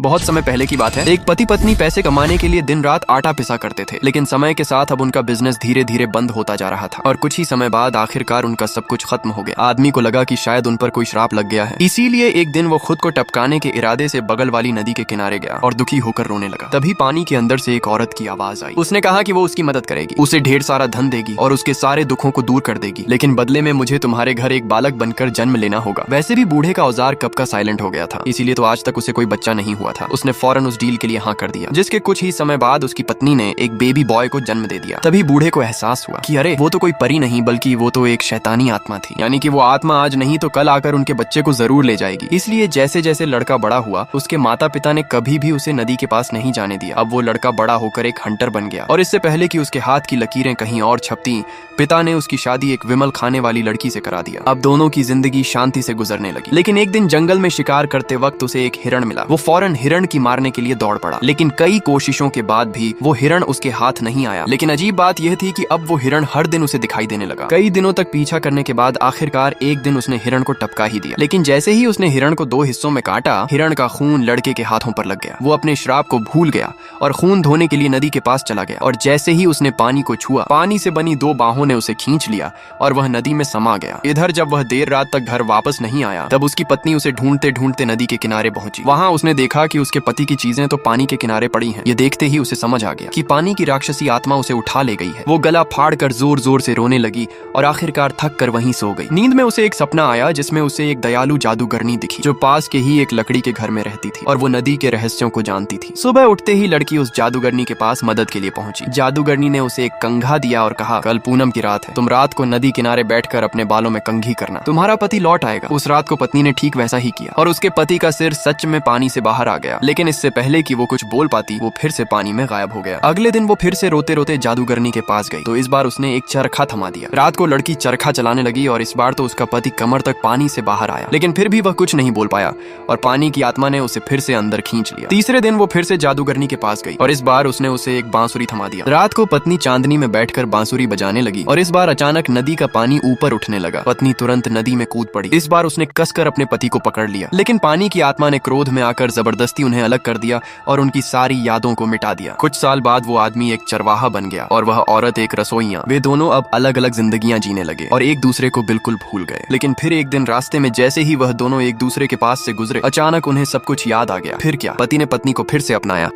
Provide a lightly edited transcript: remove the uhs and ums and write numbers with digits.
बहुत समय पहले की बात है। एक पति पत्नी पैसे कमाने के लिए दिन रात आटा पिसा करते थे, लेकिन समय के साथ अब उनका बिजनेस धीरे धीरे बंद होता जा रहा था और कुछ ही समय बाद आखिरकार उनका सब कुछ खत्म हो गया। आदमी को लगा कि शायद उन पर कोई श्राप लग गया है, इसीलिए एक दिन वो खुद को टपकाने के इरादे से बगल वाली नदी के किनारे गया और दुखी होकर रोने लगा। तभी पानी के अंदर से एक औरत की आवाज आई। उसने कहा कि वो उसकी मदद करेगी, उसे ढेर सारा धन देगी और उसके सारे दुखों को दूर कर देगी, लेकिन बदले में मुझे तुम्हारे घर एक बालक बनकर जन्म लेना होगा। वैसे भी बूढ़े का औजार कब का साइलेंट हो गया था, इसीलिए तो आज तक उसे कोई बच्चा नहीं हुआ था। उसने फौरन उस डील के लिए हाँ कर दिया, जिसके कुछ ही समय बाद उसकी पत्नी ने एक बेबी बॉय को जन्म दे दिया। तभी बूढ़े को एहसास हुआ कि अरे वो तो कोई परी नहीं बल्कि वो तो एक शैतानी आत्मा थी, यानी कि वो आत्मा आज नहीं तो कल आकर उनके बच्चे को जरूर ले जाएगी। इसलिए जैसे जैसे लड़का बड़ा हुआ, उसके माता पिता ने कभी भी उसे नदी के पास नहीं जाने दिया। अब वो लड़का बड़ा होकर एक हंटर बन गया और इससे पहले कि उसके हाथ की लकीरें कहीं और छपती, पिता ने उसकी शादी एक विमल खाने वाली लड़की से करा दिया। अब दोनों की जिंदगी शांति से गुजरने लगी। लेकिन एक दिन जंगल में शिकार करते वक्त उसे एक हिरण मिला। वो फौरन हिरण की मारने के लिए दौड़ पड़ा, लेकिन कई कोशिशों के बाद भी वो हिरण उसके हाथ नहीं आया। लेकिन अजीब बात यह थी कि अब वो हिरण हर दिन उसे दिखाई देने लगा। कई दिनों तक पीछा करने के बाद आखिरकार एक दिन उसने हिरण को टपका ही दिया। लेकिन जैसे ही उसने हिरण को दो हिस्सों में काटा, हिरण का खून लड़के के हाथों पर लग गया। वो अपने श्राप को भूल गया और खून धोने के लिए नदी के पास चला गया और जैसे ही उसने पानी को छुआ, पानी से बनी दो बाहों ने उसे खींच लिया और वह नदी में समा गया। इधर जब वह देर रात तक घर वापस नहीं आया, तब उसकी पत्नी उसे ढूंढते ढूंढते नदी के किनारे पहुंची। वहां उसने देखा कि उसके पति की चीजें तो पानी के किनारे पड़ी हैं। ये देखते ही उसे समझ आ गया कि पानी की राक्षसी आत्मा उसे उठा ले गई है। वो गला फाड़ कर जोर जोर से रोने लगी और आखिरकार थक कर वहीं सो गई। नींद में उसे एक सपना आया जिसमें उसे एक दयालु जादूगरनी दिखी, जो पास के ही एक लकड़ी के घर में रहती थी और वो नदी के रहस्यों को जानती थी। सुबह उठते ही लड़की उस जादूगरनी के पास मदद के लिए पहुंची। जादूगरनी ने उसे एक कंघा दिया और कहा, कल पूनम की रात है, तुम रात को नदी किनारे बैठकर अपने बालों में कंघी करना, तुम्हारा पति लौट आएगा। उस रात को पत्नी ने ठीक वैसा ही किया और उसके पति का सिर सच में पानी से बाहर आ गया। लेकिन इससे पहले कि वो कुछ बोल पाती, वो फिर से पानी में गायब हो गया। अगले दिन वो फिर से रोते रोते जादूगरनी के पास गई, तो इस बार उसने एक चरखा थमा दिया। रात को लड़की चरखा चलाने लगी और इस बार तो उसका पति कमर तक पानी से बाहर आया, लेकिन फिर भी वह कुछ नहीं बोल पाया और पानी की आत्मा ने उसे फिर से अंदर खींच लिया। तीसरे दिन वो फिर से जादूगरनी के पास गई और इस बार उसने उसे एक बांसुरी थमा दिया। रात को पत्नी चांदनी में बैठकर बांसुरी बजाने लगी और इस बार अचानक नदी का पानी ऊपर उठने लगा। पत्नी तुरंत नदी में कूद पड़ी। इस बार उसने कसकर अपने पति को पकड़ लिया, लेकिन पानी की आत्मा ने क्रोध में आकर जबरदस्ती उन्हें अलग कर दिया और उनकी सारी यादों को मिटा दिया। कुछ साल बाद वो आदमी एक चरवाहा बन गया और वह औरत एक रसोइया। वे दोनों अब अलग अलग जिंदगियां जीने लगे और एक दूसरे को बिल्कुल भूल गए। लेकिन फिर एक दिन रास्ते में जैसे ही वह दोनों एक दूसरे के पास से गुजरे, अचानक उन्हें सब कुछ याद आ गया। फिर क्या, पति ने पत्नी को फिर से अपनाया।